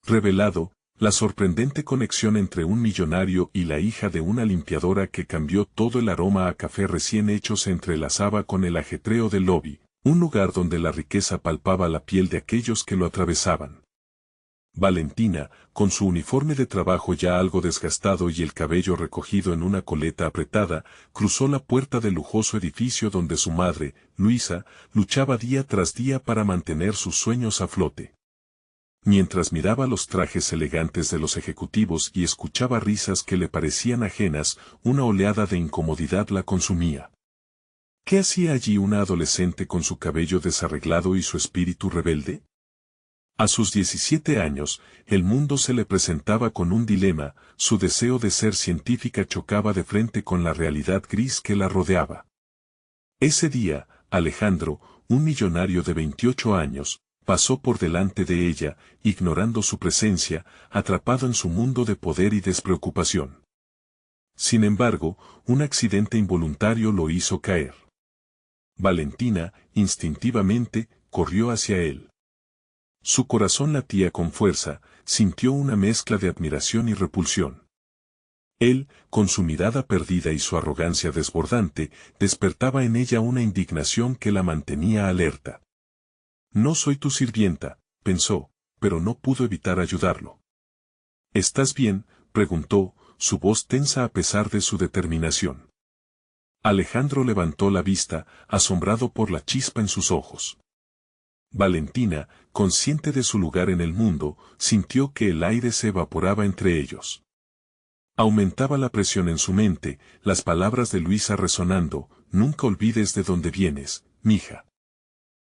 revelado la sorprendente conexión entre un millonario y la hija de una limpiadora que cambió todo el aroma a café recién hecho se entrelazaba con el ajetreo del lobby, un lugar donde la riqueza palpaba la piel de aquellos que lo atravesaban. Valentina, con su uniforme de trabajo ya algo desgastado y el cabello recogido en una coleta apretada, cruzó la puerta del lujoso edificio donde su madre, Luisa, luchaba día tras día para mantener sus sueños a flote. Mientras miraba los trajes elegantes de los ejecutivos y escuchaba risas que le parecían ajenas, una oleada de incomodidad la consumía. ¿Qué hacía allí una adolescente con su cabello desarreglado y su espíritu rebelde? A sus 17 años, el mundo se le presentaba con un dilema, su deseo de ser científica chocaba de frente con la realidad gris que la rodeaba. Ese día, Alejandro, un millonario de 28 años, pasó por delante de ella, ignorando su presencia, atrapado en su mundo de poder y despreocupación. Sin embargo, un accidente involuntario lo hizo caer. Valentina, instintivamente, corrió hacia él. Su corazón latía con fuerza, sintió una mezcla de admiración y repulsión. Él, con su mirada perdida y su arrogancia desbordante, despertaba en ella una indignación que la mantenía alerta. No soy tu sirvienta, pensó, pero no pudo evitar ayudarlo. ¿Estás bien?, preguntó, su voz tensa a pesar de su determinación. Alejandro levantó la vista, asombrado por la chispa en sus ojos. Valentina, consciente de su lugar en el mundo, sintió que el aire se evaporaba entre ellos. Aumentaba la presión en su mente, las palabras de Luisa resonando, nunca olvides de dónde vienes, mija.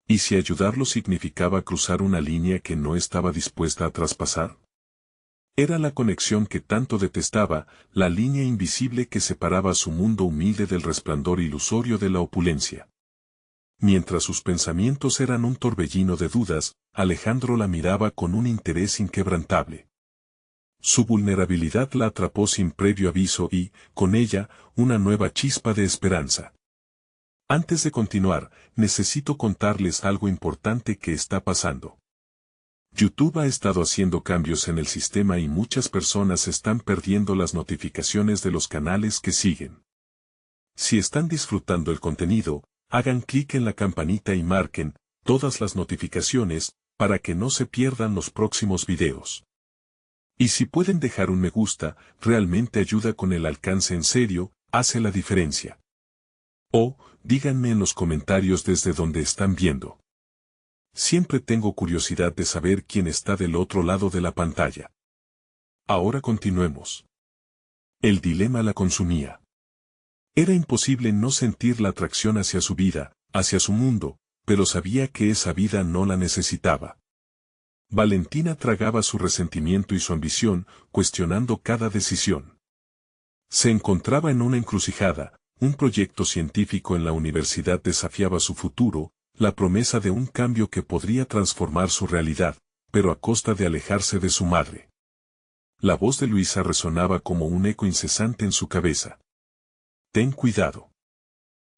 ¿Y si ayudarlo significaba cruzar una línea que no estaba dispuesta a traspasar? Era la conexión que tanto detestaba, la línea invisible que separaba su mundo humilde del resplandor ilusorio de la opulencia. Mientras sus pensamientos eran un torbellino de dudas, Alejandro la miraba con un interés inquebrantable. Su vulnerabilidad la atrapó sin previo aviso y, con ella, una nueva chispa de esperanza. Antes de continuar, necesito contarles algo importante que está pasando. YouTube ha estado haciendo cambios en el sistema y muchas personas están perdiendo las notificaciones de los canales que siguen. Si están disfrutando el contenido, hagan clic en la campanita y marquen todas las notificaciones para que no se pierdan los próximos videos. Y si pueden dejar un me gusta, realmente ayuda con el alcance en serio, hace la diferencia. O, díganme en los comentarios desde donde están viendo. Siempre tengo curiosidad de saber quién está del otro lado de la pantalla. Ahora continuemos. El dilema la consumía. Era imposible no sentir la atracción hacia su vida, hacia su mundo, pero sabía que esa vida no la necesitaba. Valentina tragaba su resentimiento y su ambición, cuestionando cada decisión. Se encontraba en una encrucijada. Un proyecto científico en la universidad desafiaba su futuro, la promesa de un cambio que podría transformar su realidad, pero a costa de alejarse de su madre. La voz de Luisa resonaba como un eco incesante en su cabeza. Ten cuidado.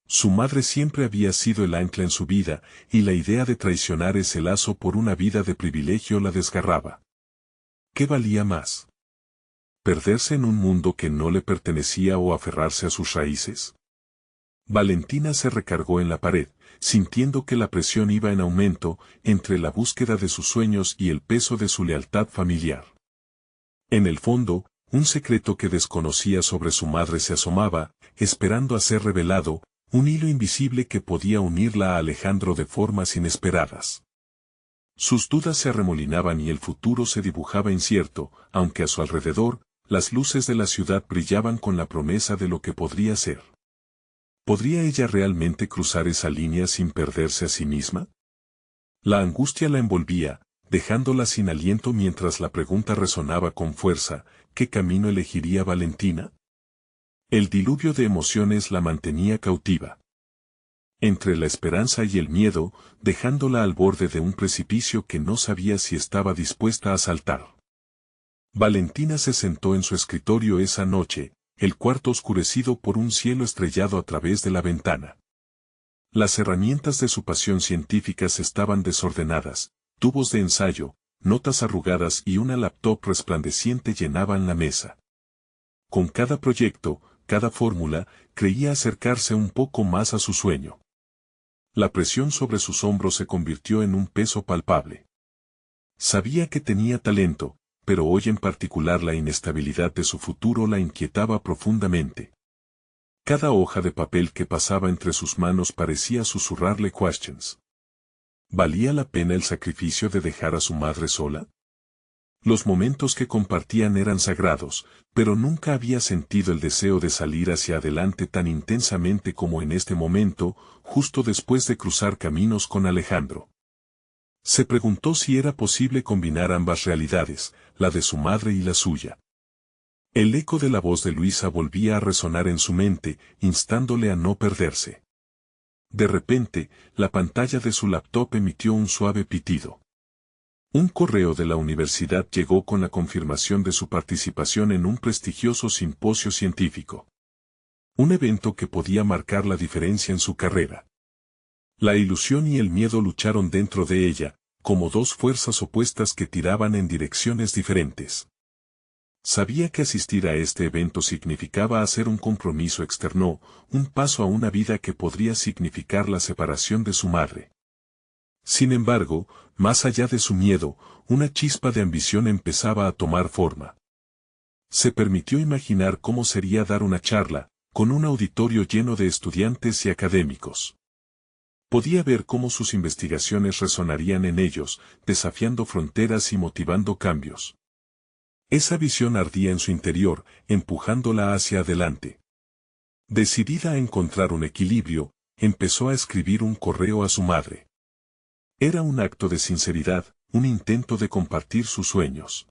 Su madre siempre había sido el ancla en su vida, y la idea de traicionar ese lazo por una vida de privilegio la desgarraba. ¿Qué valía más? ¿Perderse en un mundo que no le pertenecía o aferrarse a sus raíces? Valentina se recargó en la pared, sintiendo que la presión iba en aumento entre la búsqueda de sus sueños y el peso de su lealtad familiar. En el fondo, un secreto que desconocía sobre su madre se asomaba, esperando a ser revelado, un hilo invisible que podía unirla a Alejandro de formas inesperadas. Sus dudas se arremolinaban y el futuro se dibujaba incierto, aunque a su alrededor, las luces de la ciudad brillaban con la promesa de lo que podría ser. ¿Podría ella realmente cruzar esa línea sin perderse a sí misma? La angustia la envolvía, dejándola sin aliento mientras la pregunta resonaba con fuerza, ¿qué camino elegiría Valentina? El diluvio de emociones la mantenía cautiva. Entre la esperanza y el miedo, dejándola al borde de un precipicio que no sabía si estaba dispuesta a saltar. Valentina se sentó en su escritorio esa noche, el cuarto oscurecido por un cielo estrellado a través de la ventana. Las herramientas de su pasión científica estaban desordenadas, tubos de ensayo, notas arrugadas y una laptop resplandeciente llenaban la mesa. Con cada proyecto, cada fórmula, creía acercarse un poco más a su sueño. La presión sobre sus hombros se convirtió en un peso palpable. Sabía que tenía talento, pero hoy en particular la inestabilidad de su futuro la inquietaba profundamente. Cada hoja de papel que pasaba entre sus manos parecía susurrarle questions. ¿Valía la pena el sacrificio de dejar a su madre sola? Los momentos que compartían eran sagrados, pero nunca había sentido el deseo de salir hacia adelante tan intensamente como en este momento, justo después de cruzar caminos con Alejandro. Se preguntó si era posible combinar ambas realidades, la de su madre y la suya. El eco de la voz de Luisa volvía a resonar en su mente, instándole a no perderse. De repente, la pantalla de su laptop emitió un suave pitido. Un correo de la universidad llegó con la confirmación de su participación en un prestigioso simposio científico. Un evento que podía marcar la diferencia en su carrera. La ilusión y el miedo lucharon dentro de ella, como dos fuerzas opuestas que tiraban en direcciones diferentes. Sabía que asistir a este evento significaba hacer un compromiso externo, un paso a una vida que podría significar la separación de su madre. Sin embargo, más allá de su miedo, una chispa de ambición empezaba a tomar forma. Se permitió imaginar cómo sería dar una charla, con un auditorio lleno de estudiantes y académicos. Podía ver cómo sus investigaciones resonarían en ellos, desafiando fronteras y motivando cambios. Esa visión ardía en su interior, empujándola hacia adelante. Decidida a encontrar un equilibrio, empezó a escribir un correo a su madre. Era un acto de sinceridad, un intento de compartir sus sueños.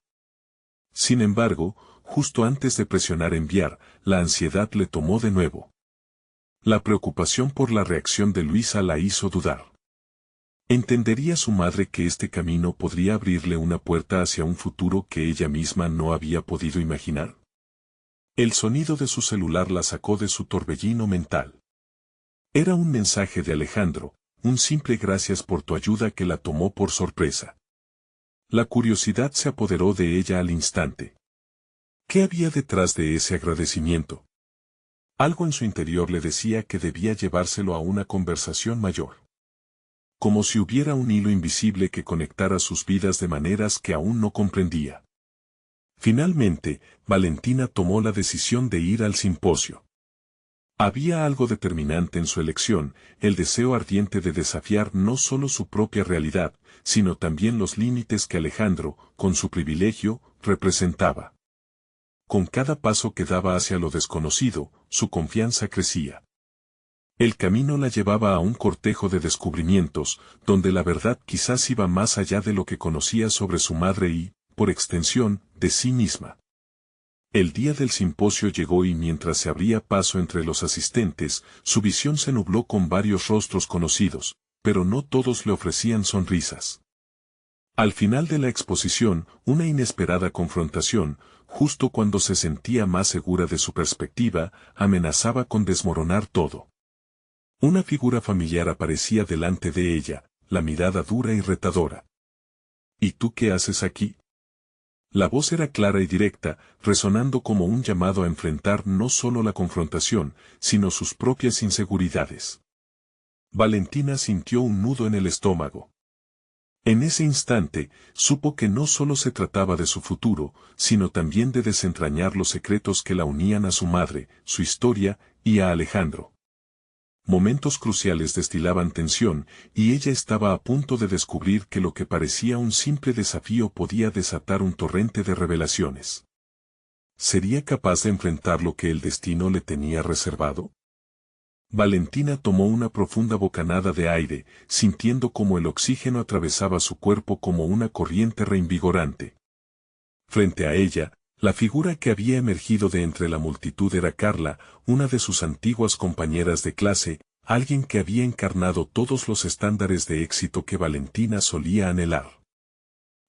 Sin embargo, justo antes de presionar enviar, la ansiedad le tomó de nuevo. La preocupación por la reacción de Luisa la hizo dudar. ¿Entendería su madre que este camino podría abrirle una puerta hacia un futuro que ella misma no había podido imaginar? El sonido de su celular la sacó de su torbellino mental. Era un mensaje de Alejandro, un simple gracias por tu ayuda que la tomó por sorpresa. La curiosidad se apoderó de ella al instante. ¿Qué había detrás de ese agradecimiento? Algo en su interior le decía que debía llevárselo a una conversación mayor. Como si hubiera un hilo invisible que conectara sus vidas de maneras que aún no comprendía. Finalmente, Valentina tomó la decisión de ir al simposio. Había algo determinante en su elección, el deseo ardiente de desafiar no solo su propia realidad, sino también los límites que Alejandro, con su privilegio, representaba. Con cada paso que daba hacia lo desconocido, su confianza crecía. El camino la llevaba a un cortejo de descubrimientos, donde la verdad quizás iba más allá de lo que conocía sobre su madre y, por extensión, de sí misma. El día del simposio llegó y mientras se abría paso entre los asistentes, su visión se nubló con varios rostros conocidos, pero no todos le ofrecían sonrisas. Al final de la exposición, una inesperada confrontación, justo cuando se sentía más segura de su perspectiva, amenazaba con desmoronar todo. Una figura familiar aparecía delante de ella, la mirada dura y retadora. ¿Y tú qué haces aquí? La voz era clara y directa, resonando como un llamado a enfrentar no solo la confrontación, sino sus propias inseguridades. Valentina sintió un nudo en el estómago. En ese instante, supo que no solo se trataba de su futuro, sino también de desentrañar los secretos que la unían a su madre, su historia, y a Alejandro. Momentos cruciales destilaban tensión, y ella estaba a punto de descubrir que lo que parecía un simple desafío podía desatar un torrente de revelaciones. ¿Sería capaz de enfrentar lo que el destino le tenía reservado? Valentina tomó una profunda bocanada de aire, sintiendo como el oxígeno atravesaba su cuerpo como una corriente reinvigorante. Frente a ella, la figura que había emergido de entre la multitud era Carla, una de sus antiguas compañeras de clase, alguien que había encarnado todos los estándares de éxito que Valentina solía anhelar.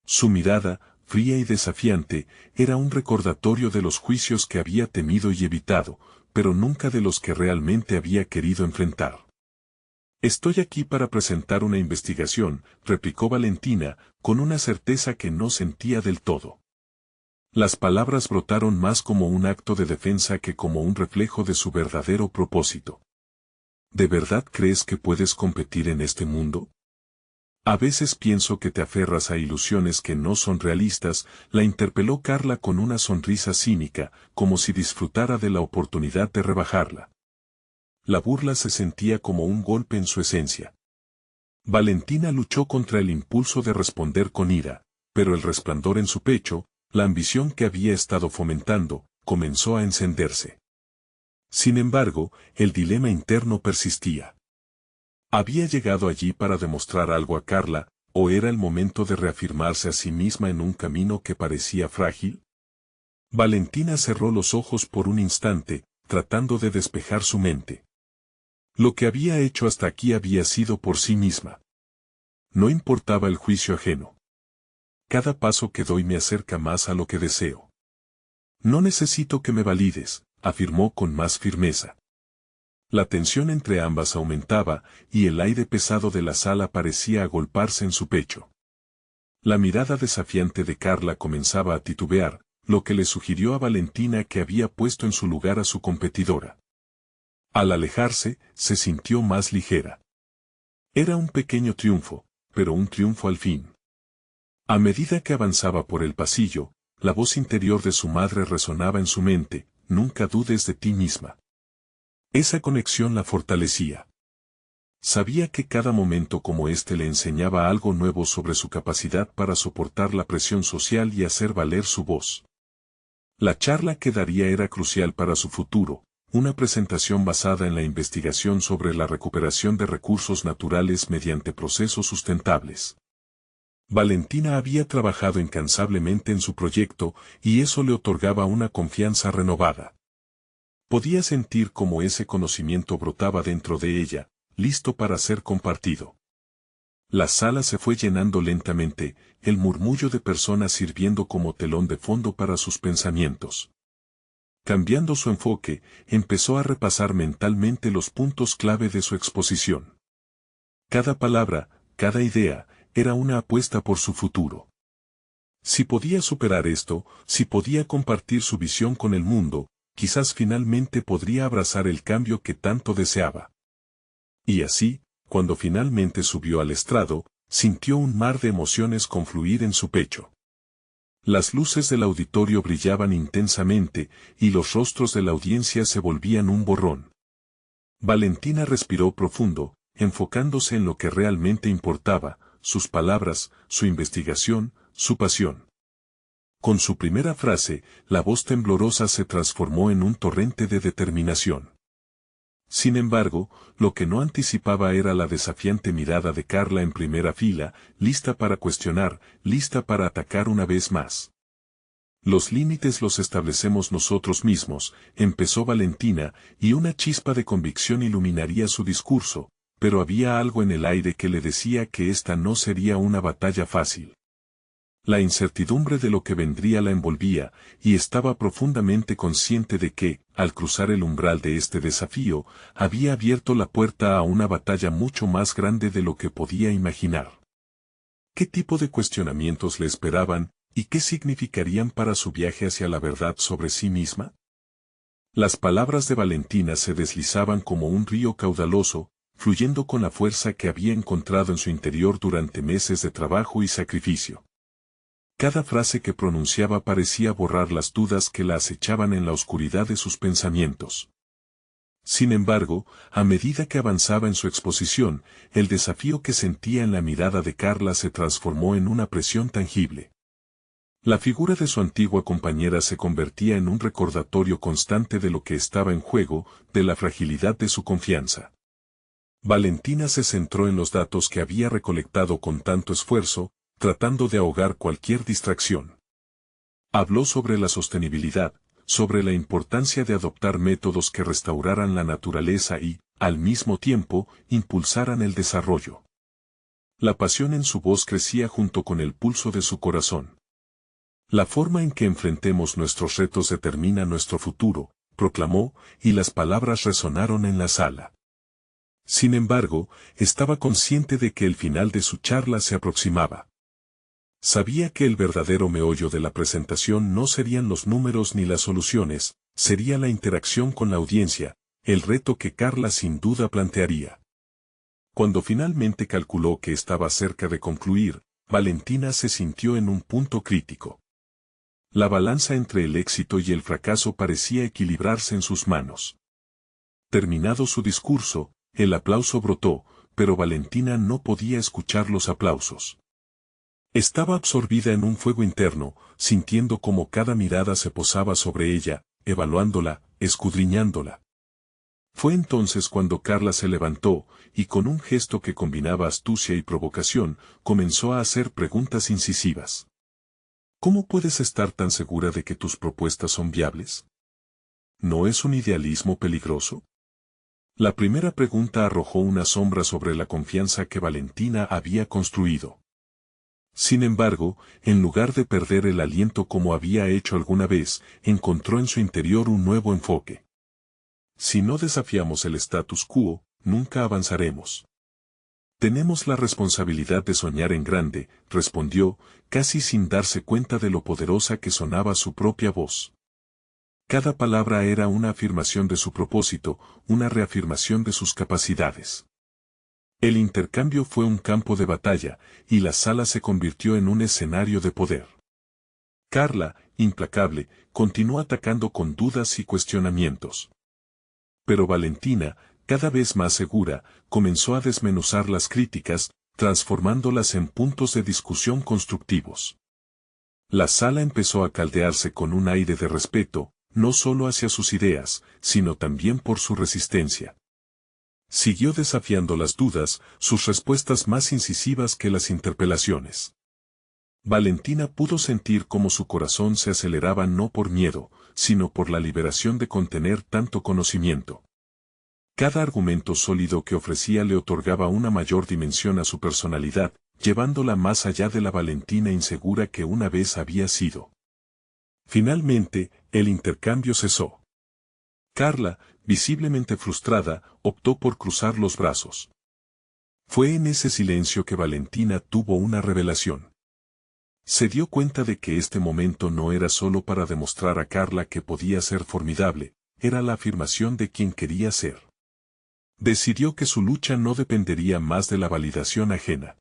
Su mirada, fría y desafiante, era un recordatorio de los juicios que había temido y evitado, pero nunca de los que realmente había querido enfrentar. Estoy aquí para presentar una investigación, replicó Valentina, con una certeza que no sentía del todo. Las palabras brotaron más como un acto de defensa que como un reflejo de su verdadero propósito. ¿De verdad crees que puedes competir en este mundo? A veces pienso que te aferras a ilusiones que no son realistas, la interpeló Carla con una sonrisa cínica, como si disfrutara de la oportunidad de rebajarla. La burla se sentía como un golpe en su esencia. Valentina luchó contra el impulso de responder con ira, pero el resplandor en su pecho, la ambición que había estado fomentando, comenzó a encenderse. Sin embargo, el dilema interno persistía. ¿Había llegado allí para demostrar algo a Carla, o era el momento de reafirmarse a sí misma en un camino que parecía frágil? Valentina cerró los ojos por un instante, tratando de despejar su mente. Lo que había hecho hasta aquí había sido por sí misma. No importaba el juicio ajeno. Cada paso que doy me acerca más a lo que deseo. No necesito que me valides, afirmó con más firmeza. La tensión entre ambas aumentaba, y el aire pesado de la sala parecía agolparse en su pecho. La mirada desafiante de Carla comenzaba a titubear, lo que le sugirió a Valentina que había puesto en su lugar a su competidora. Al alejarse, se sintió más ligera. Era un pequeño triunfo, pero un triunfo al fin. A medida que avanzaba por el pasillo, la voz interior de su madre resonaba en su mente: nunca dudes de ti misma. Esa conexión la fortalecía. Sabía que cada momento como este le enseñaba algo nuevo sobre su capacidad para soportar la presión social y hacer valer su voz. La charla que daría era crucial para su futuro. Una presentación basada en la investigación sobre la recuperación de recursos naturales mediante procesos sustentables. Valentina había trabajado incansablemente en su proyecto, y eso le otorgaba una confianza renovada. Podía sentir cómo ese conocimiento brotaba dentro de ella, listo para ser compartido. La sala se fue llenando lentamente, el murmullo de personas sirviendo como telón de fondo para sus pensamientos. Cambiando su enfoque, empezó a repasar mentalmente los puntos clave de su exposición. Cada palabra, cada idea, era una apuesta por su futuro. Si podía superar esto, si podía compartir su visión con el mundo, quizás finalmente podría abrazar el cambio que tanto deseaba. Y así, cuando finalmente subió al estrado, sintió un mar de emociones confluir en su pecho. Las luces del auditorio brillaban intensamente, y los rostros de la audiencia se volvían un borrón. Valentina respiró profundo, enfocándose en lo que realmente importaba: sus palabras, su investigación, su pasión. Con su primera frase, la voz temblorosa se transformó en un torrente de determinación. Sin embargo, lo que no anticipaba era la desafiante mirada de Carla en primera fila, lista para cuestionar, lista para atacar una vez más. Los límites los establecemos nosotros mismos, empezó Valentina, y una chispa de convicción iluminaría su discurso, pero había algo en el aire que le decía que esta no sería una batalla fácil. La incertidumbre de lo que vendría la envolvía, y estaba profundamente consciente de que, al cruzar el umbral de este desafío, había abierto la puerta a una batalla mucho más grande de lo que podía imaginar. ¿Qué tipo de cuestionamientos le esperaban, y qué significarían para su viaje hacia la verdad sobre sí misma? Las palabras de Valentina se deslizaban como un río caudaloso, fluyendo con la fuerza que había encontrado en su interior durante meses de trabajo y sacrificio. Cada frase que pronunciaba parecía borrar las dudas que la acechaban en la oscuridad de sus pensamientos. Sin embargo, a medida que avanzaba en su exposición, el desafío que sentía en la mirada de Carla se transformó en una presión tangible. La figura de su antigua compañera se convertía en un recordatorio constante de lo que estaba en juego, de la fragilidad de su confianza. Valentina se centró en los datos que había recolectado con tanto esfuerzo, tratando de ahogar cualquier distracción. Habló sobre la sostenibilidad, sobre la importancia de adoptar métodos que restauraran la naturaleza y, al mismo tiempo, impulsaran el desarrollo. La pasión en su voz crecía junto con el pulso de su corazón. La forma en que enfrentemos nuestros retos determina nuestro futuro, proclamó, y las palabras resonaron en la sala. Sin embargo, estaba consciente de que el final de su charla se aproximaba. Sabía que el verdadero meollo de la presentación no serían los números ni las soluciones, sería la interacción con la audiencia, el reto que Carla sin duda plantearía. Cuando finalmente calculó que estaba cerca de concluir, Valentina se sintió en un punto crítico. La balanza entre el éxito y el fracaso parecía equilibrarse en sus manos. Terminado su discurso, el aplauso brotó, pero Valentina no podía escuchar los aplausos. Estaba absorbida en un fuego interno, sintiendo cómo cada mirada se posaba sobre ella, evaluándola, escudriñándola. Fue entonces cuando Carla se levantó, y con un gesto que combinaba astucia y provocación, comenzó a hacer preguntas incisivas. ¿Cómo puedes estar tan segura de que tus propuestas son viables? ¿No es un idealismo peligroso? La primera pregunta arrojó una sombra sobre la confianza que Valentina había construido. Sin embargo, en lugar de perder el aliento como había hecho alguna vez, encontró en su interior un nuevo enfoque. Si no desafiamos el status quo, nunca avanzaremos. Tenemos la responsabilidad de soñar en grande, respondió, casi sin darse cuenta de lo poderosa que sonaba su propia voz. Cada palabra era una afirmación de su propósito, una reafirmación de sus capacidades. El intercambio fue un campo de batalla, y la sala se convirtió en un escenario de poder. Carla, implacable, continuó atacando con dudas y cuestionamientos. Pero Valentina, cada vez más segura, comenzó a desmenuzar las críticas, transformándolas en puntos de discusión constructivos. La sala empezó a caldearse con un aire de respeto, no solo hacia sus ideas, sino también por su resistencia. Siguió desafiando las dudas, sus respuestas más incisivas que las interpelaciones. Valentina pudo sentir cómo su corazón se aceleraba no por miedo, sino por la liberación de contener tanto conocimiento. Cada argumento sólido que ofrecía le otorgaba una mayor dimensión a su personalidad, llevándola más allá de la Valentina insegura que una vez había sido. Finalmente, el intercambio cesó. Carla, visiblemente frustrada, optó por cruzar los brazos. Fue en ese silencio que Valentina tuvo una revelación. Se dio cuenta de que este momento no era solo para demostrar a Carla que podía ser formidable, era la afirmación de quien quería ser. Decidió que su lucha no dependería más de la validación ajena.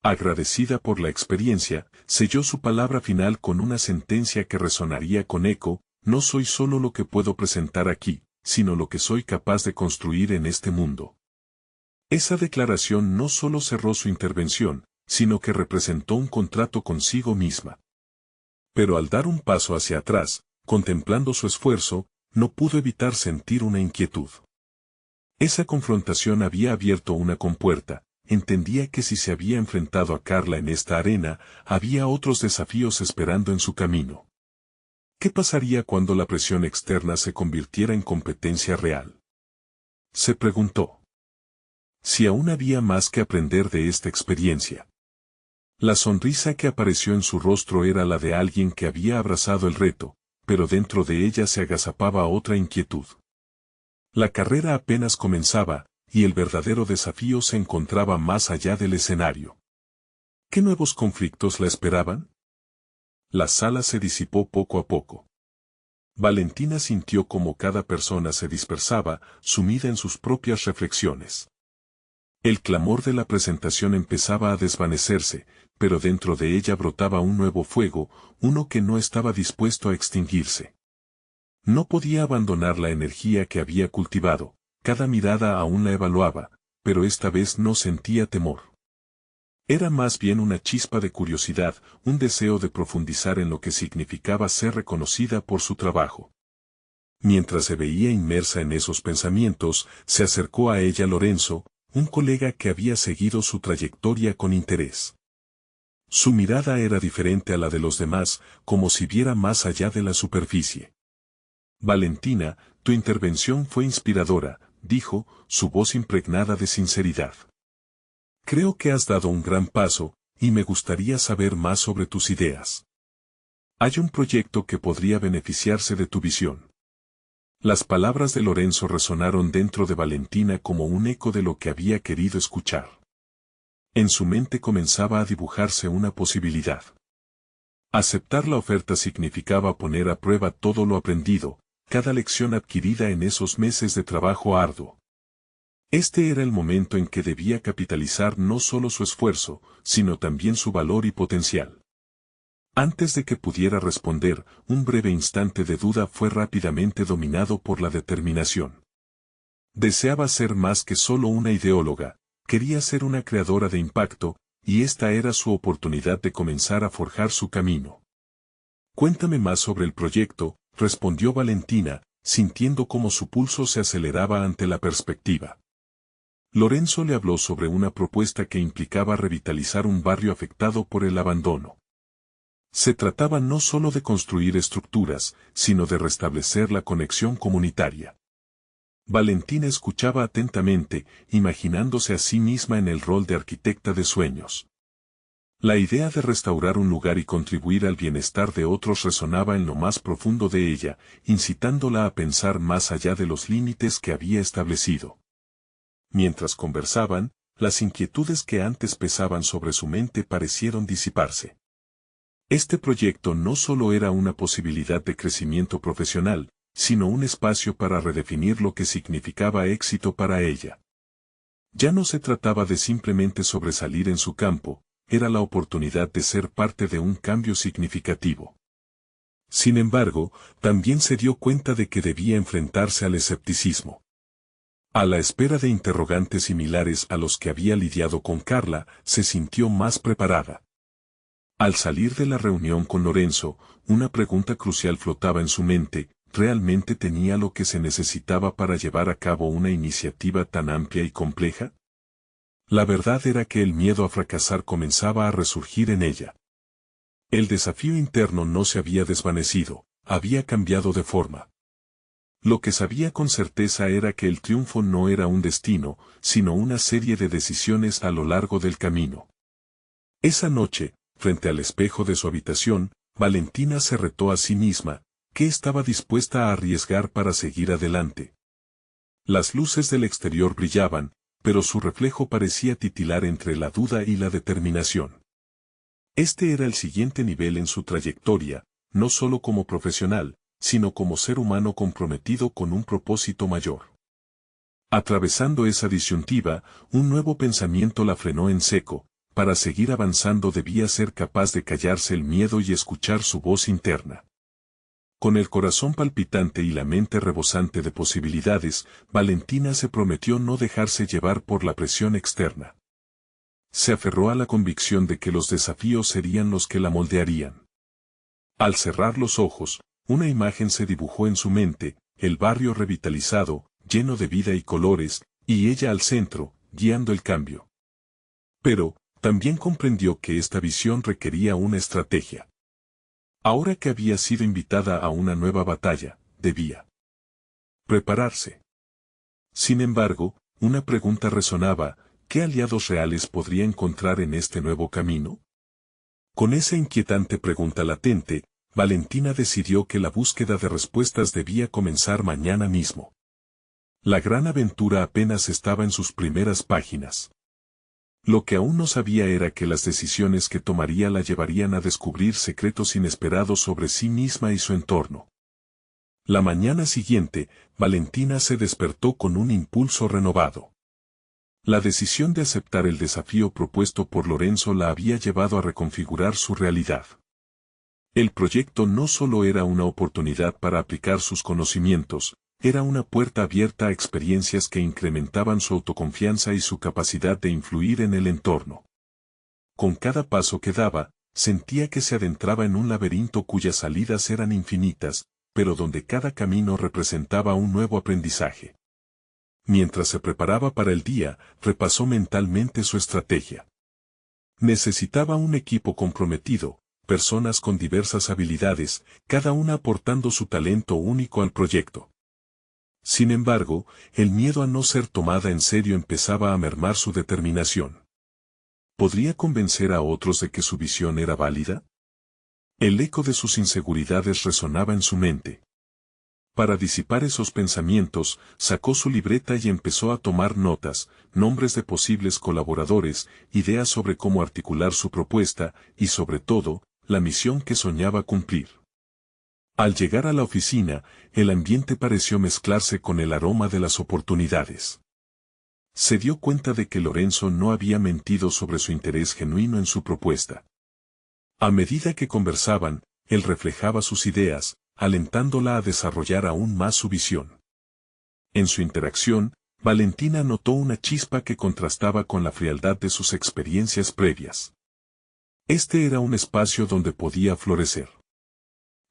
Agradecida por la experiencia, selló su palabra final con una sentencia que resonaría con eco: no soy solo lo que puedo presentar aquí, sino lo que soy capaz de construir en este mundo. Esa declaración no solo cerró su intervención, sino que representó un contrato consigo misma. Pero al dar un paso hacia atrás, contemplando su esfuerzo, no pudo evitar sentir una inquietud. Esa confrontación había abierto una compuerta, entendía que si se había enfrentado a Carla en esta arena, había otros desafíos esperando en su camino. ¿Qué pasaría cuando la presión externa se convirtiera en competencia real? Se preguntó. Si aún había más que aprender de esta experiencia. La sonrisa que apareció en su rostro era la de alguien que había abrazado el reto, pero dentro de ella se agazapaba otra inquietud. La carrera apenas comenzaba, y el verdadero desafío se encontraba más allá del escenario. ¿Qué nuevos conflictos la esperaban? La sala se disipó poco a poco. Valentina sintió como cada persona se dispersaba, sumida en sus propias reflexiones. El clamor de la presentación empezaba a desvanecerse, pero dentro de ella brotaba un nuevo fuego, uno que no estaba dispuesto a extinguirse. No podía abandonar la energía que había cultivado, cada mirada aún la evaluaba, pero esta vez no sentía temor. Era más bien una chispa de curiosidad, un deseo de profundizar en lo que significaba ser reconocida por su trabajo. Mientras se veía inmersa en esos pensamientos, se acercó a ella Lorenzo, un colega que había seguido su trayectoria con interés. Su mirada era diferente a la de los demás, como si viera más allá de la superficie. Valentina, tu intervención fue inspiradora, dijo, su voz impregnada de sinceridad. Creo que has dado un gran paso, y me gustaría saber más sobre tus ideas. Hay un proyecto que podría beneficiarse de tu visión. Las palabras de Lorenzo resonaron dentro de Valentina como un eco de lo que había querido escuchar. En su mente comenzaba a dibujarse una posibilidad. Aceptar la oferta significaba poner a prueba todo lo aprendido, cada lección adquirida en esos meses de trabajo arduo. Este era el momento en que debía capitalizar no solo su esfuerzo, sino también su valor y potencial. Antes de que pudiera responder, un breve instante de duda fue rápidamente dominado por la determinación. Deseaba ser más que solo una ideóloga, quería ser una creadora de impacto, y esta era su oportunidad de comenzar a forjar su camino. Cuéntame más sobre el proyecto, respondió Valentina, sintiendo cómo su pulso se aceleraba ante la perspectiva. Lorenzo le habló sobre una propuesta que implicaba revitalizar un barrio afectado por el abandono. Se trataba no solo de construir estructuras, sino de restablecer la conexión comunitaria. Valentina escuchaba atentamente, imaginándose a sí misma en el rol de arquitecta de sueños. La idea de restaurar un lugar y contribuir al bienestar de otros resonaba en lo más profundo de ella, incitándola a pensar más allá de los límites que había establecido. Mientras conversaban, las inquietudes que antes pesaban sobre su mente parecieron disiparse. Este proyecto no solo era una posibilidad de crecimiento profesional, sino un espacio para redefinir lo que significaba éxito para ella. Ya no se trataba de simplemente sobresalir en su campo, era la oportunidad de ser parte de un cambio significativo. Sin embargo, también se dio cuenta de que debía enfrentarse al escepticismo. A la espera de interrogantes similares a los que había lidiado con Carla, se sintió más preparada. Al salir de la reunión con Lorenzo, una pregunta crucial flotaba en su mente: ¿realmente tenía lo que se necesitaba para llevar a cabo una iniciativa tan amplia y compleja? La verdad era que el miedo a fracasar comenzaba a resurgir en ella. El desafío interno no se había desvanecido, había cambiado de forma. Lo que sabía con certeza era que el triunfo no era un destino, sino una serie de decisiones a lo largo del camino. Esa noche, frente al espejo de su habitación, Valentina se retó a sí misma: ¿qué estaba dispuesta a arriesgar para seguir adelante? Las luces del exterior brillaban, pero su reflejo parecía titilar entre la duda y la determinación. Este era el siguiente nivel en su trayectoria, no solo como profesional, sino como ser humano comprometido con un propósito mayor. Atravesando esa disyuntiva, un nuevo pensamiento la frenó en seco: para seguir avanzando debía ser capaz de callarse el miedo y escuchar su voz interna. Con el corazón palpitante y la mente rebosante de posibilidades, Valentina se prometió no dejarse llevar por la presión externa. Se aferró a la convicción de que los desafíos serían los que la moldearían. Al cerrar los ojos, una imagen se dibujó en su mente: el barrio revitalizado, lleno de vida y colores, y ella al centro, guiando el cambio. Pero, también comprendió que esta visión requería una estrategia. Ahora que había sido invitada a una nueva batalla, debía prepararse. Sin embargo, una pregunta resonaba: ¿qué aliados reales podría encontrar en este nuevo camino? Con esa inquietante pregunta latente, Valentina decidió que la búsqueda de respuestas debía comenzar mañana mismo. La gran aventura apenas estaba en sus primeras páginas. Lo que aún no sabía era que las decisiones que tomaría la llevarían a descubrir secretos inesperados sobre sí misma y su entorno. La mañana siguiente, Valentina se despertó con un impulso renovado. La decisión de aceptar el desafío propuesto por Lorenzo la había llevado a reconfigurar su realidad. El proyecto no solo era una oportunidad para aplicar sus conocimientos, era una puerta abierta a experiencias que incrementaban su autoconfianza y su capacidad de influir en el entorno. Con cada paso que daba, sentía que se adentraba en un laberinto cuyas salidas eran infinitas, pero donde cada camino representaba un nuevo aprendizaje. Mientras se preparaba para el día, repasó mentalmente su estrategia. Necesitaba un equipo comprometido, personas con diversas habilidades, cada una aportando su talento único al proyecto. Sin embargo, el miedo a no ser tomada en serio empezaba a mermar su determinación. ¿Podría convencer a otros de que su visión era válida? El eco de sus inseguridades resonaba en su mente. Para disipar esos pensamientos, sacó su libreta y empezó a tomar notas, nombres de posibles colaboradores, ideas sobre cómo articular su propuesta y sobre todo, la misión que soñaba cumplir. Al llegar a la oficina, el ambiente pareció mezclarse con el aroma de las oportunidades. Se dio cuenta de que Lorenzo no había mentido sobre su interés genuino en su propuesta. A medida que conversaban, él reflejaba sus ideas, alentándola a desarrollar aún más su visión. En su interacción, Valentina notó una chispa que contrastaba con la frialdad de sus experiencias previas. Este era un espacio donde podía florecer.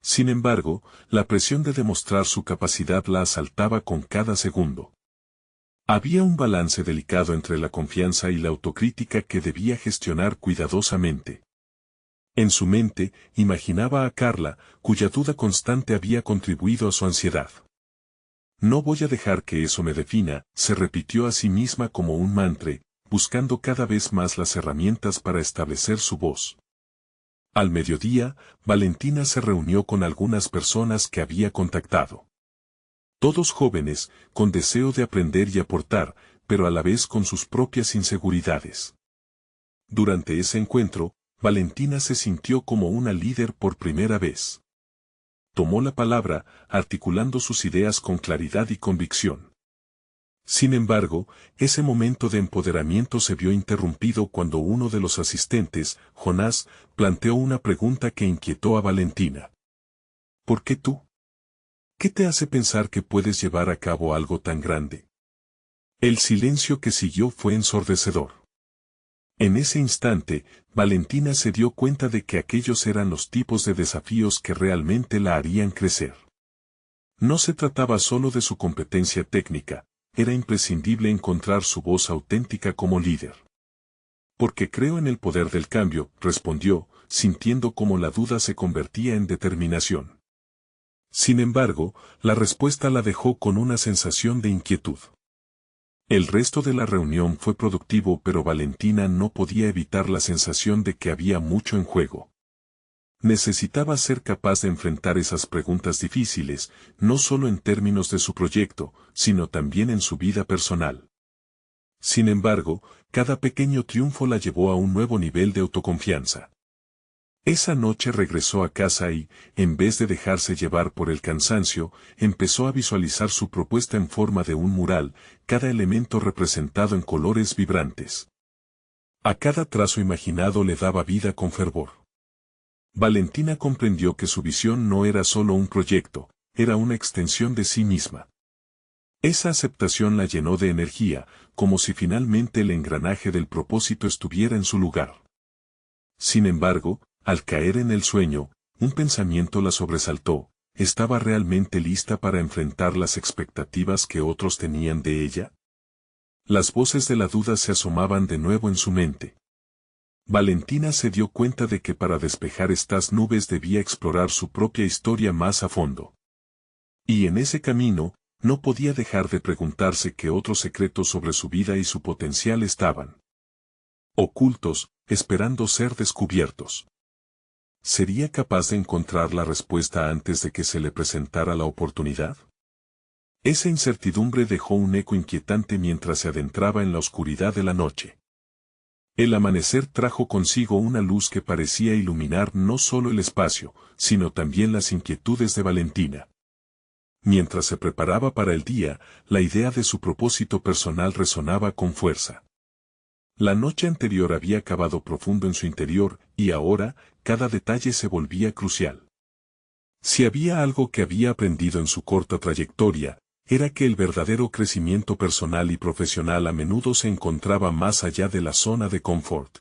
Sin embargo, la presión de demostrar su capacidad la asaltaba con cada segundo. Había un balance delicado entre la confianza y la autocrítica que debía gestionar cuidadosamente. En su mente, imaginaba a Carla, cuya duda constante había contribuido a su ansiedad. No voy a dejar que eso me defina, se repitió a sí misma como un mantra, buscando cada vez más las herramientas para establecer su voz. Al mediodía, Valentina se reunió con algunas personas que había contactado. Todos jóvenes, con deseo de aprender y aportar, pero a la vez con sus propias inseguridades. Durante ese encuentro, Valentina se sintió como una líder por primera vez. Tomó la palabra, articulando sus ideas con claridad y convicción. Sin embargo, ese momento de empoderamiento se vio interrumpido cuando uno de los asistentes, Jonás, planteó una pregunta que inquietó a Valentina. ¿Por qué tú? ¿Qué te hace pensar que puedes llevar a cabo algo tan grande? El silencio que siguió fue ensordecedor. En ese instante, Valentina se dio cuenta de que aquellos eran los tipos de desafíos que realmente la harían crecer. No se trataba solo de su competencia técnica, era imprescindible encontrar su voz auténtica como líder. Porque creo en el poder del cambio, respondió, sintiendo cómo la duda se convertía en determinación. Sin embargo, la respuesta la dejó con una sensación de inquietud. El resto de la reunión fue productivo, pero Valentina no podía evitar la sensación de que había mucho en juego. Necesitaba ser capaz de enfrentar esas preguntas difíciles, no solo en términos de su proyecto, sino también en su vida personal. Sin embargo, cada pequeño triunfo la llevó a un nuevo nivel de autoconfianza. Esa noche regresó a casa y, en vez de dejarse llevar por el cansancio, empezó a visualizar su propuesta en forma de un mural, cada elemento representado en colores vibrantes. A cada trazo imaginado le daba vida con fervor. Valentina comprendió que su visión no era solo un proyecto, era una extensión de sí misma. Esa aceptación la llenó de energía, como si finalmente el engranaje del propósito estuviera en su lugar. Sin embargo, al caer en el sueño, un pensamiento la sobresaltó. ¿Estaba realmente lista para enfrentar las expectativas que otros tenían de ella? Las voces de la duda se asomaban de nuevo en su mente. Valentina se dio cuenta de que para despejar estas nubes debía explorar su propia historia más a fondo. Y en ese camino, no podía dejar de preguntarse qué otros secretos sobre su vida y su potencial estaban ocultos, esperando ser descubiertos. ¿Sería capaz de encontrar la respuesta antes de que se le presentara la oportunidad? Esa incertidumbre dejó un eco inquietante mientras se adentraba en la oscuridad de la noche. El amanecer trajo consigo una luz que parecía iluminar no solo el espacio, sino también las inquietudes de Valentina. Mientras se preparaba para el día, la idea de su propósito personal resonaba con fuerza. La noche anterior había cavado profundo en su interior, y ahora, cada detalle se volvía crucial. Si había algo que había aprendido en su corta trayectoria, era que el verdadero crecimiento personal y profesional a menudo se encontraba más allá de la zona de confort.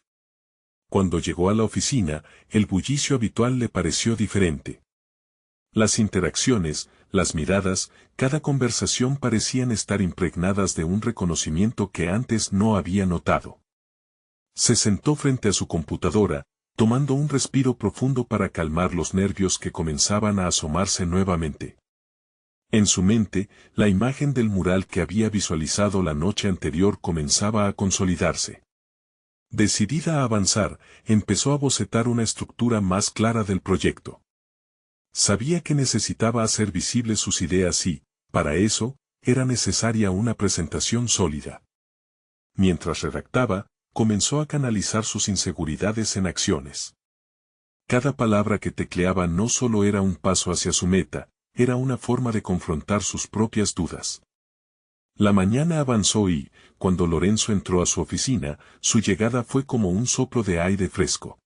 Cuando llegó a la oficina, el bullicio habitual le pareció diferente. Las interacciones, las miradas, cada conversación parecían estar impregnadas de un reconocimiento que antes no había notado. Se sentó frente a su computadora, tomando un respiro profundo para calmar los nervios que comenzaban a asomarse nuevamente. En su mente, la imagen del mural que había visualizado la noche anterior comenzaba a consolidarse. Decidida a avanzar, empezó a bocetar una estructura más clara del proyecto. Sabía que necesitaba hacer visibles sus ideas y, para eso, era necesaria una presentación sólida. Mientras redactaba, comenzó a canalizar sus inseguridades en acciones. Cada palabra que tecleaba no solo era un paso hacia su meta, era una forma de confrontar sus propias dudas. La mañana avanzó y, cuando Lorenzo entró a su oficina, su llegada fue como un soplo de aire fresco.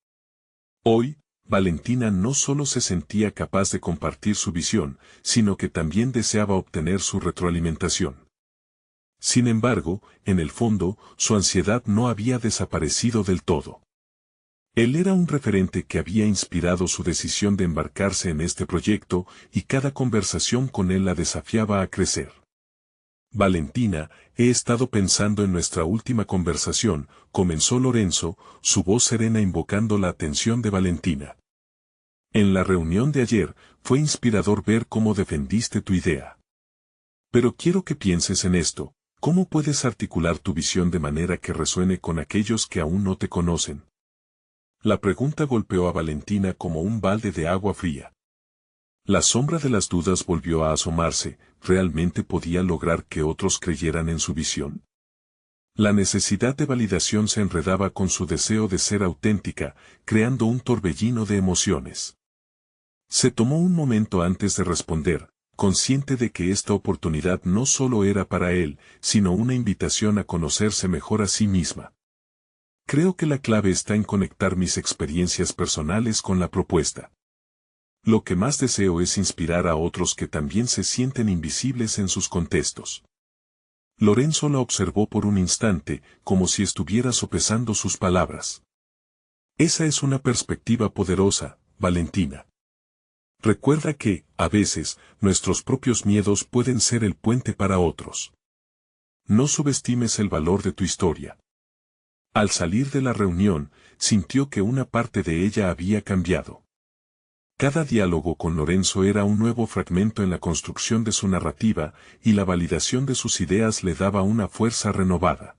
Hoy, Valentina no solo se sentía capaz de compartir su visión, sino que también deseaba obtener su retroalimentación. Sin embargo, en el fondo, su ansiedad no había desaparecido del todo. Él era un referente que había inspirado su decisión de embarcarse en este proyecto, y cada conversación con él la desafiaba a crecer. Valentina, he estado pensando en nuestra última conversación, comenzó Lorenzo, su voz serena invocando la atención de Valentina. En la reunión de ayer, fue inspirador ver cómo defendiste tu idea. Pero quiero que pienses en esto, ¿cómo puedes articular tu visión de manera que resuene con aquellos que aún no te conocen? La pregunta golpeó a Valentina como un balde de agua fría. La sombra de las dudas volvió a asomarse, ¿realmente podía lograr que otros creyeran en su visión? La necesidad de validación se enredaba con su deseo de ser auténtica, creando un torbellino de emociones. Se tomó un momento antes de responder, consciente de que esta oportunidad no solo era para él, sino una invitación a conocerse mejor a sí misma. Creo que la clave está en conectar mis experiencias personales con la propuesta. Lo que más deseo es inspirar a otros que también se sienten invisibles en sus contextos. Lorenzo la observó por un instante, como si estuviera sopesando sus palabras. Esa es una perspectiva poderosa, Valentina. Recuerda que, a veces, nuestros propios miedos pueden ser el puente para otros. No subestimes el valor de tu historia. Al salir de la reunión, sintió que una parte de ella había cambiado. Cada diálogo con Lorenzo era un nuevo fragmento en la construcción de su narrativa, y la validación de sus ideas le daba una fuerza renovada.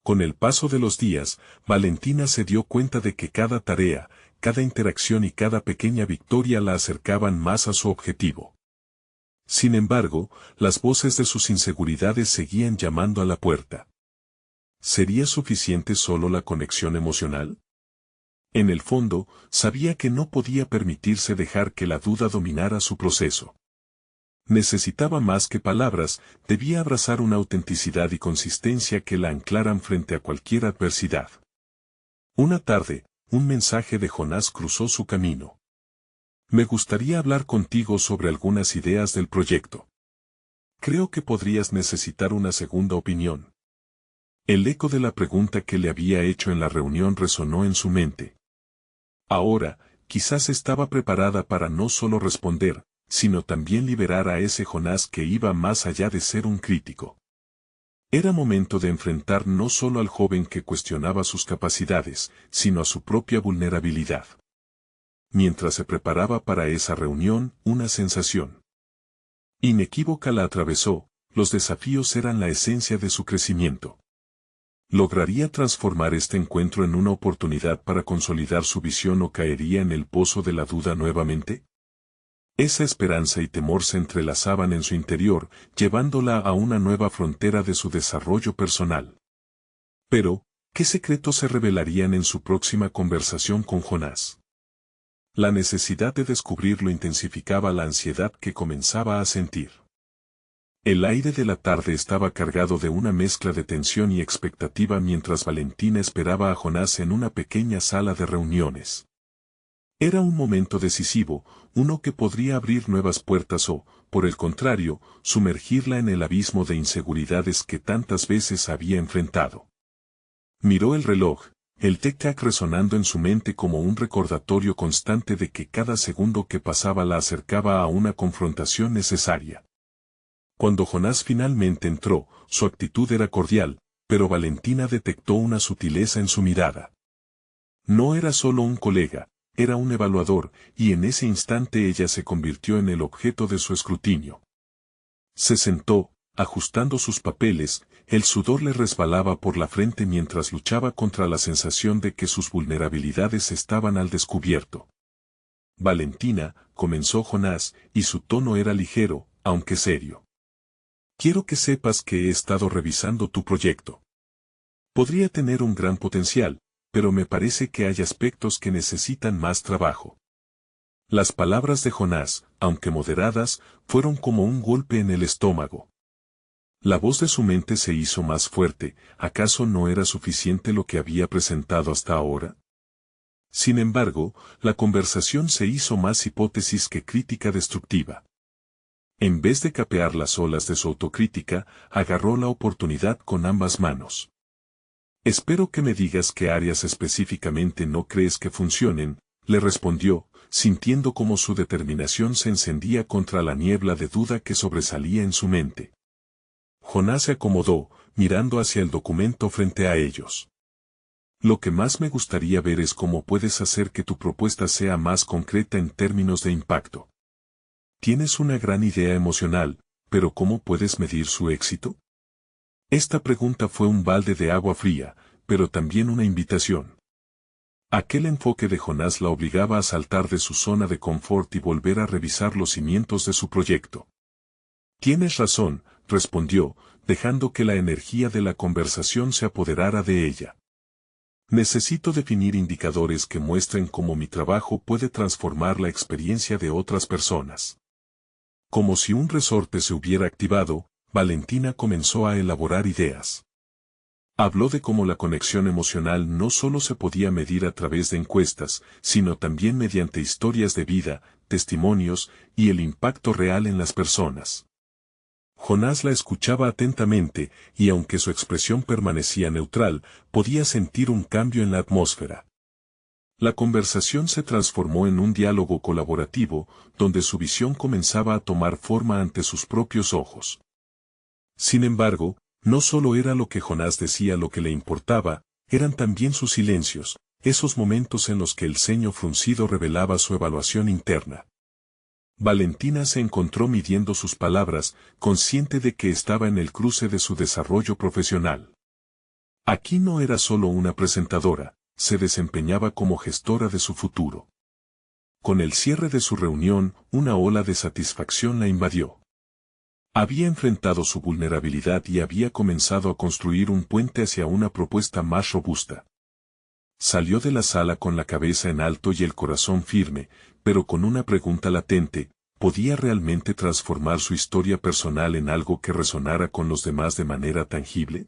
Con el paso de los días, Valentina se dio cuenta de que cada tarea, cada interacción y cada pequeña victoria la acercaban más a su objetivo. Sin embargo, las voces de sus inseguridades seguían llamando a la puerta. ¿Sería suficiente solo la conexión emocional? En el fondo, sabía que no podía permitirse dejar que la duda dominara su proceso. Necesitaba más que palabras, debía abrazar una autenticidad y consistencia que la anclaran frente a cualquier adversidad. Una tarde, un mensaje de Jonás cruzó su camino. Me gustaría hablar contigo sobre algunas ideas del proyecto. Creo que podrías necesitar una segunda opinión. El eco de la pregunta que le había hecho en la reunión resonó en su mente. Ahora, quizás estaba preparada para no solo responder, sino también liberar a ese Jonás que iba más allá de ser un crítico. Era momento de enfrentar no solo al joven que cuestionaba sus capacidades, sino a su propia vulnerabilidad. Mientras se preparaba para esa reunión, una sensación inequívoca la atravesó: los desafíos eran la esencia de su crecimiento. ¿Lograría transformar este encuentro en una oportunidad para consolidar su visión o caería en el pozo de la duda nuevamente? Esa esperanza y temor se entrelazaban en su interior, llevándola a una nueva frontera de su desarrollo personal. Pero, ¿qué secretos se revelarían en su próxima conversación con Jonás? La necesidad de descubrirlo intensificaba la ansiedad que comenzaba a sentir. El aire de la tarde estaba cargado de una mezcla de tensión y expectativa mientras Valentina esperaba a Jonás en una pequeña sala de reuniones. Era un momento decisivo, uno que podría abrir nuevas puertas o, por el contrario, sumergirla en el abismo de inseguridades que tantas veces había enfrentado. Miró el reloj, el tic-tac resonando en su mente como un recordatorio constante de que cada segundo que pasaba la acercaba a una confrontación necesaria. Cuando Jonás finalmente entró, su actitud era cordial, pero Valentina detectó una sutileza en su mirada. No era solo un colega, era un evaluador, y en ese instante ella se convirtió en el objeto de su escrutinio. Se sentó, ajustando sus papeles, el sudor le resbalaba por la frente mientras luchaba contra la sensación de que sus vulnerabilidades estaban al descubierto. Valentina, comenzó Jonás, y su tono era ligero, aunque serio. Quiero que sepas que he estado revisando tu proyecto. Podría tener un gran potencial, pero me parece que hay aspectos que necesitan más trabajo. Las palabras de Jonás, aunque moderadas, fueron como un golpe en el estómago. La voz de su mente se hizo más fuerte. ¿Acaso no era suficiente lo que había presentado hasta ahora? Sin embargo, la conversación se hizo más hipótesis que crítica destructiva. En vez de capear las olas de su autocrítica, agarró la oportunidad con ambas manos. Espero que me digas qué áreas específicamente no crees que funcionen, le respondió, sintiendo cómo su determinación se encendía contra la niebla de duda que sobresalía en su mente. Jonás se acomodó, mirando hacia el documento frente a ellos. Lo que más me gustaría ver es cómo puedes hacer que tu propuesta sea más concreta en términos de impacto. Tienes una gran idea emocional, pero ¿cómo puedes medir su éxito? Esta pregunta fue un balde de agua fría, pero también una invitación. Aquel enfoque de Jonás la obligaba a saltar de su zona de confort y volver a revisar los cimientos de su proyecto. Tienes razón, respondió, dejando que la energía de la conversación se apoderara de ella. Necesito definir indicadores que muestren cómo mi trabajo puede transformar la experiencia de otras personas. Como si un resorte se hubiera activado, Valentina comenzó a elaborar ideas. Habló de cómo la conexión emocional no solo se podía medir a través de encuestas, sino también mediante historias de vida, testimonios y el impacto real en las personas. Jonás la escuchaba atentamente, y aunque su expresión permanecía neutral, podía sentir un cambio en la atmósfera. La conversación se transformó en un diálogo colaborativo, donde su visión comenzaba a tomar forma ante sus propios ojos. Sin embargo, no solo era lo que Jonás decía lo que le importaba, eran también sus silencios, esos momentos en los que el ceño fruncido revelaba su evaluación interna. Valentina se encontró midiendo sus palabras, consciente de que estaba en el cruce de su desarrollo profesional. Aquí no era solo una presentadora, se desempeñaba como gestora de su futuro. Con el cierre de su reunión, una ola de satisfacción la invadió. Había enfrentado su vulnerabilidad y había comenzado a construir un puente hacia una propuesta más robusta. Salió de la sala con la cabeza en alto y el corazón firme, pero con una pregunta latente: ¿podía realmente transformar su historia personal en algo que resonara con los demás de manera tangible?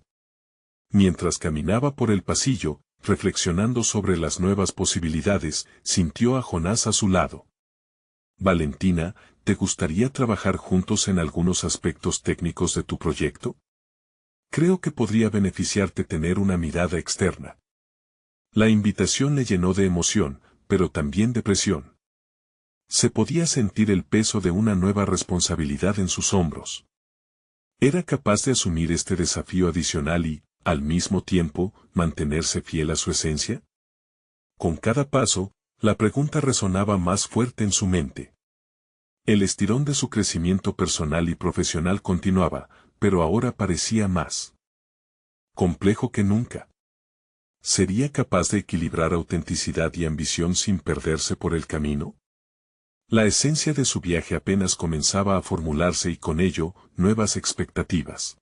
Mientras caminaba por el pasillo, reflexionando sobre las nuevas posibilidades, sintió a Jonás a su lado. Valentina, ¿te gustaría trabajar juntos en algunos aspectos técnicos de tu proyecto? Creo que podría beneficiarte tener una mirada externa. La invitación le llenó de emoción, pero también de presión. Se podía sentir el peso de una nueva responsabilidad en sus hombros. ¿Era capaz de asumir este desafío adicional y, al mismo tiempo, mantenerse fiel a su esencia? Con cada paso, la pregunta resonaba más fuerte en su mente. El estirón de su crecimiento personal y profesional continuaba, pero ahora parecía más complejo que nunca. ¿Sería capaz de equilibrar autenticidad y ambición sin perderse por el camino? La esencia de su viaje apenas comenzaba a formularse y con ello, nuevas expectativas.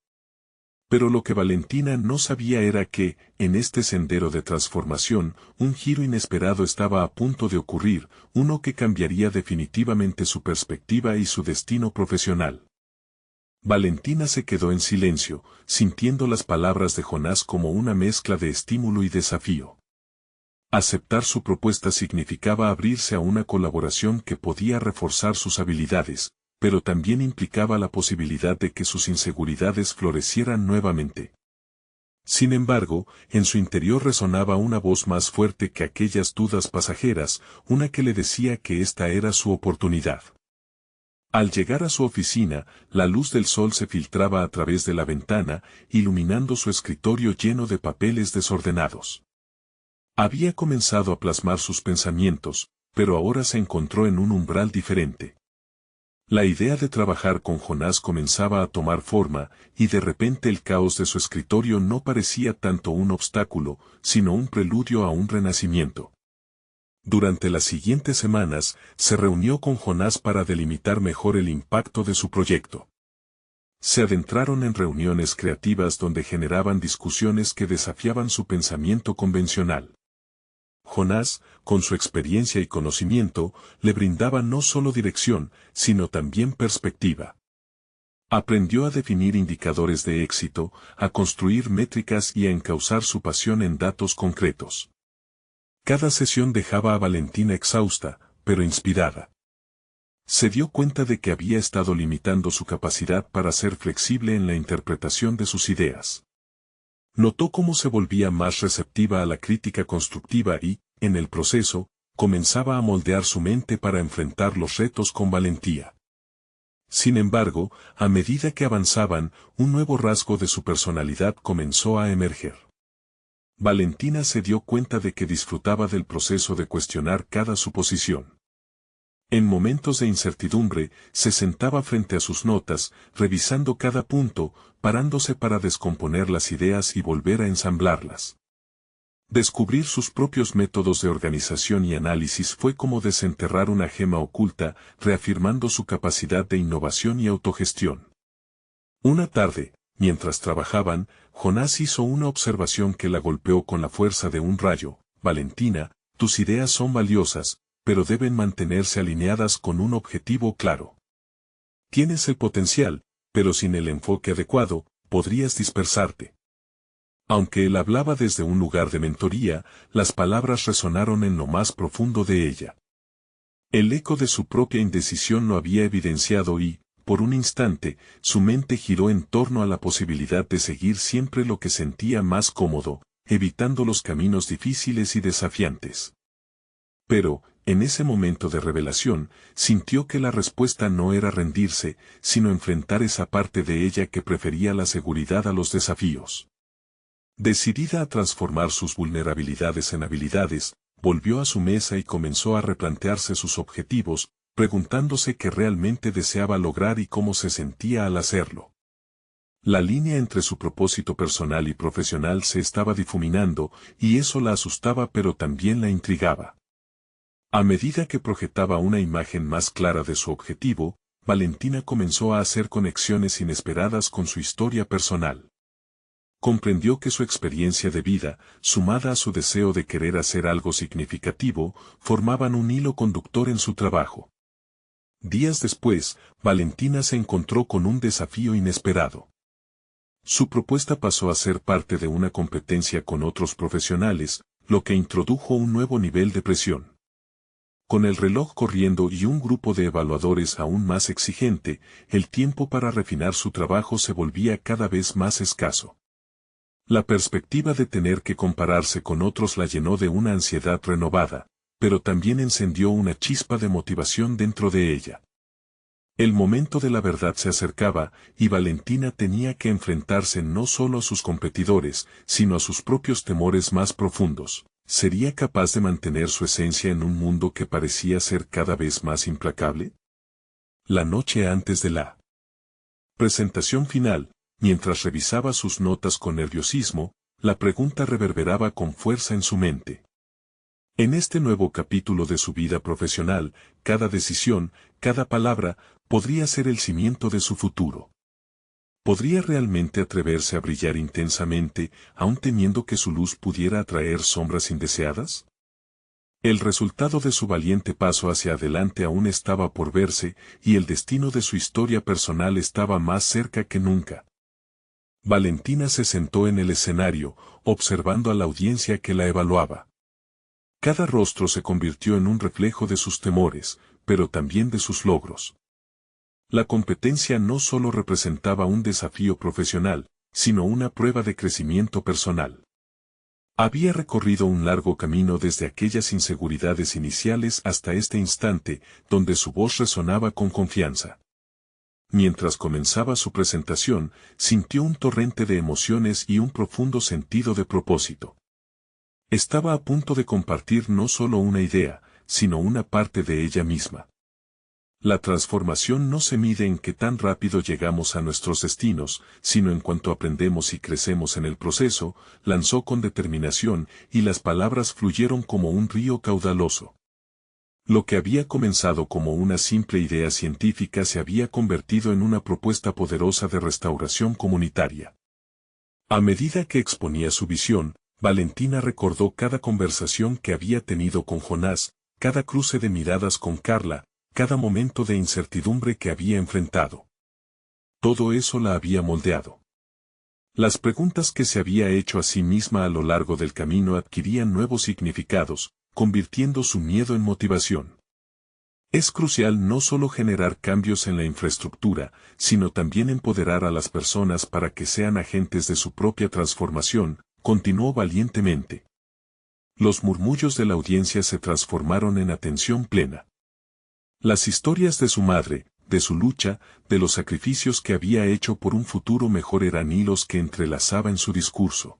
Pero lo que Valentina no sabía era que, en este sendero de transformación, un giro inesperado estaba a punto de ocurrir, uno que cambiaría definitivamente su perspectiva y su destino profesional. Valentina se quedó en silencio, sintiendo las palabras de Jonás como una mezcla de estímulo y desafío. Aceptar su propuesta significaba abrirse a una colaboración que podía reforzar sus habilidades, pero también implicaba la posibilidad de que sus inseguridades florecieran nuevamente. Sin embargo, en su interior resonaba una voz más fuerte que aquellas dudas pasajeras, una que le decía que esta era su oportunidad. Al llegar a su oficina, la luz del sol se filtraba a través de la ventana, iluminando su escritorio lleno de papeles desordenados. Había comenzado a plasmar sus pensamientos, pero ahora se encontró en un umbral diferente. La idea de trabajar con Jonás comenzaba a tomar forma, y de repente el caos de su escritorio no parecía tanto un obstáculo, sino un preludio a un renacimiento. Durante las siguientes semanas, se reunió con Jonás para delimitar mejor el impacto de su proyecto. Se adentraron en reuniones creativas donde generaban discusiones que desafiaban su pensamiento convencional. Jonás, con su experiencia y conocimiento, le brindaba no solo dirección, sino también perspectiva. Aprendió a definir indicadores de éxito, a construir métricas y a encauzar su pasión en datos concretos. Cada sesión dejaba a Valentina exhausta, pero inspirada. Se dio cuenta de que había estado limitando su capacidad para ser flexible en la interpretación de sus ideas. Notó cómo se volvía más receptiva a la crítica constructiva y, en el proceso, comenzaba a moldear su mente para enfrentar los retos con valentía. Sin embargo, a medida que avanzaban, un nuevo rasgo de su personalidad comenzó a emerger. Valentina se dio cuenta de que disfrutaba del proceso de cuestionar cada suposición. En momentos de incertidumbre, se sentaba frente a sus notas, revisando cada punto, parándose para descomponer las ideas y volver a ensamblarlas. Descubrir sus propios métodos de organización y análisis fue como desenterrar una gema oculta, reafirmando su capacidad de innovación y autogestión. Una tarde, mientras trabajaban, Jonás hizo una observación que la golpeó con la fuerza de un rayo. Valentina, tus ideas son valiosas, pero deben mantenerse alineadas con un objetivo claro. Tienes el potencial, pero sin el enfoque adecuado, podrías dispersarte. Aunque él hablaba desde un lugar de mentoría, las palabras resonaron en lo más profundo de ella. El eco de su propia indecisión lo había evidenciado y, por un instante, su mente giró en torno a la posibilidad de seguir siempre lo que sentía más cómodo, evitando los caminos difíciles y desafiantes. Pero, en ese momento de revelación, sintió que la respuesta no era rendirse, sino enfrentar esa parte de ella que prefería la seguridad a los desafíos. Decidida a transformar sus vulnerabilidades en habilidades, volvió a su mesa y comenzó a replantearse sus objetivos, preguntándose qué realmente deseaba lograr y cómo se sentía al hacerlo. La línea entre su propósito personal y profesional se estaba difuminando, y eso la asustaba pero también la intrigaba. A medida que proyectaba una imagen más clara de su objetivo, Valentina comenzó a hacer conexiones inesperadas con su historia personal. Comprendió que su experiencia de vida, sumada a su deseo de querer hacer algo significativo, formaban un hilo conductor en su trabajo. Días después, Valentina se encontró con un desafío inesperado. Su propuesta pasó a ser parte de una competencia con otros profesionales, lo que introdujo un nuevo nivel de presión. Con el reloj corriendo y un grupo de evaluadores aún más exigente, el tiempo para refinar su trabajo se volvía cada vez más escaso. La perspectiva de tener que compararse con otros la llenó de una ansiedad renovada, pero también encendió una chispa de motivación dentro de ella. El momento de la verdad se acercaba, y Valentina tenía que enfrentarse no solo a sus competidores, sino a sus propios temores más profundos. ¿Sería capaz de mantener su esencia en un mundo que parecía ser cada vez más implacable? La noche antes de la presentación final, mientras revisaba sus notas con nerviosismo, la pregunta reverberaba con fuerza en su mente. En este nuevo capítulo de su vida profesional, cada decisión, cada palabra, podría ser el cimiento de su futuro. ¿Podría realmente atreverse a brillar intensamente, aun temiendo que su luz pudiera atraer sombras indeseadas? El resultado de su valiente paso hacia adelante aún estaba por verse, y el destino de su historia personal estaba más cerca que nunca. Valentina se sentó en el escenario, observando a la audiencia que la evaluaba. Cada rostro se convirtió en un reflejo de sus temores, pero también de sus logros. La competencia no solo representaba un desafío profesional, sino una prueba de crecimiento personal. Había recorrido un largo camino desde aquellas inseguridades iniciales hasta este instante, donde su voz resonaba con confianza. Mientras comenzaba su presentación, sintió un torrente de emociones y un profundo sentido de propósito. Estaba a punto de compartir no solo una idea, sino una parte de ella misma. La transformación no se mide en qué tan rápido llegamos a nuestros destinos, sino en cuanto aprendemos y crecemos en el proceso, lanzó con determinación, y las palabras fluyeron como un río caudaloso. Lo que había comenzado como una simple idea científica se había convertido en una propuesta poderosa de restauración comunitaria. A medida que exponía su visión, Valentina recordó cada conversación que había tenido con Jonás, cada cruce de miradas con Carla, cada momento de incertidumbre que había enfrentado. Todo eso la había moldeado. Las preguntas que se había hecho a sí misma a lo largo del camino adquirían nuevos significados, convirtiendo su miedo en motivación. Es crucial no solo generar cambios en la infraestructura, sino también empoderar a las personas para que sean agentes de su propia transformación, continuó valientemente. Los murmullos de la audiencia se transformaron en atención plena. Las historias de su madre, de su lucha, de los sacrificios que había hecho por un futuro mejor eran hilos que entrelazaba en su discurso.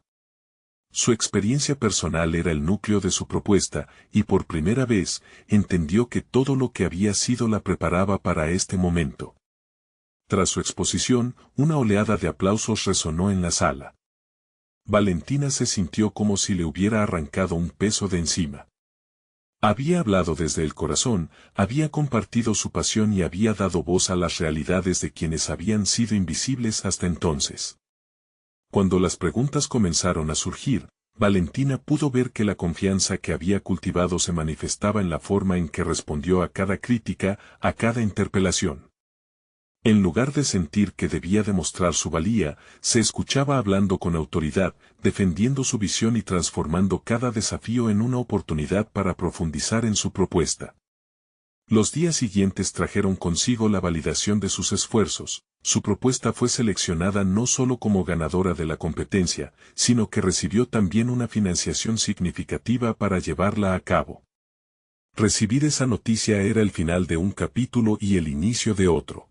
Su experiencia personal era el núcleo de su propuesta, y por primera vez, entendió que todo lo que había sido la preparaba para este momento. Tras su exposición, una oleada de aplausos resonó en la sala. Valentina se sintió como si le hubiera arrancado un peso de encima. Había hablado desde el corazón, había compartido su pasión y había dado voz a las realidades de quienes habían sido invisibles hasta entonces. Cuando las preguntas comenzaron a surgir, Valentina pudo ver que la confianza que había cultivado se manifestaba en la forma en que respondió a cada crítica, a cada interpelación. En lugar de sentir que debía demostrar su valía, se escuchaba hablando con autoridad, defendiendo su visión y transformando cada desafío en una oportunidad para profundizar en su propuesta. Los días siguientes trajeron consigo la validación de sus esfuerzos. Su propuesta fue seleccionada no solo como ganadora de la competencia, sino que recibió también una financiación significativa para llevarla a cabo. Recibir esa noticia era el final de un capítulo y el inicio de otro.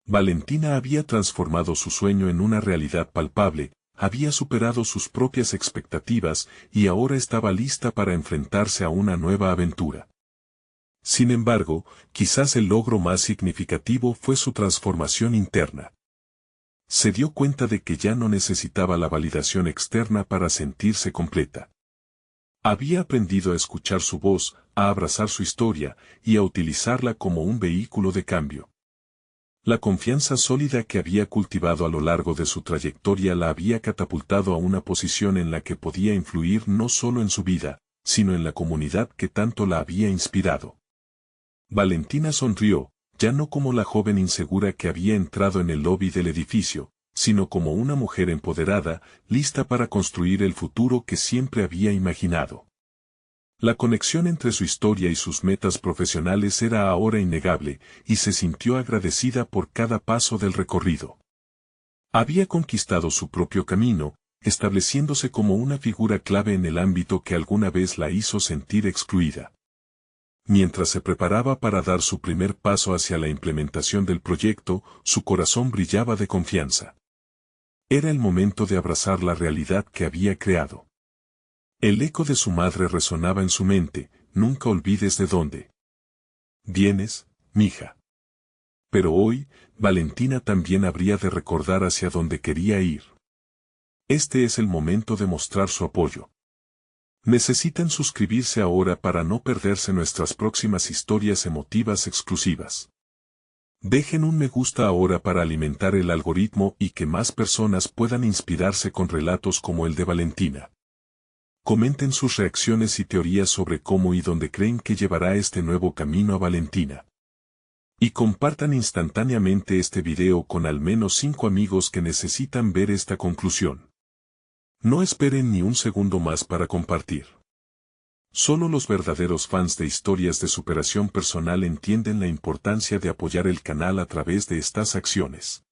Valentina había transformado su sueño en una realidad palpable, había superado sus propias expectativas y ahora estaba lista para enfrentarse a una nueva aventura. Sin embargo, quizás el logro más significativo fue su transformación interna. Se dio cuenta de que ya no necesitaba la validación externa para sentirse completa. Había aprendido a escuchar su voz, a abrazar su historia y a utilizarla como un vehículo de cambio. La confianza sólida que había cultivado a lo largo de su trayectoria la había catapultado a una posición en la que podía influir no solo en su vida, sino en la comunidad que tanto la había inspirado. Valentina sonrió, ya no como la joven insegura que había entrado en el lobby del edificio, sino como una mujer empoderada, lista para construir el futuro que siempre había imaginado. La conexión entre su historia y sus metas profesionales era ahora innegable, y se sintió agradecida por cada paso del recorrido. Había conquistado su propio camino, estableciéndose como una figura clave en el ámbito que alguna vez la hizo sentir excluida. Mientras se preparaba para dar su primer paso hacia la implementación del proyecto, su corazón brillaba de confianza. Era el momento de abrazar la realidad que había creado. El eco de su madre resonaba en su mente, nunca olvides de dónde vienes, mija. Pero hoy, Valentina también habría de recordar hacia dónde quería ir. Este es el momento de mostrar su apoyo. Necesitan suscribirse ahora para no perderse nuestras próximas historias emotivas exclusivas. Dejen un me gusta ahora para alimentar el algoritmo y que más personas puedan inspirarse con relatos como el de Valentina. Comenten sus reacciones y teorías sobre cómo y dónde creen que llevará este nuevo camino a Valentina. Y compartan instantáneamente este video con al menos 5 amigos que necesitan ver esta conclusión. No esperen ni un segundo más para compartir. Solo los verdaderos fans de historias de superación personal entienden la importancia de apoyar el canal a través de estas acciones.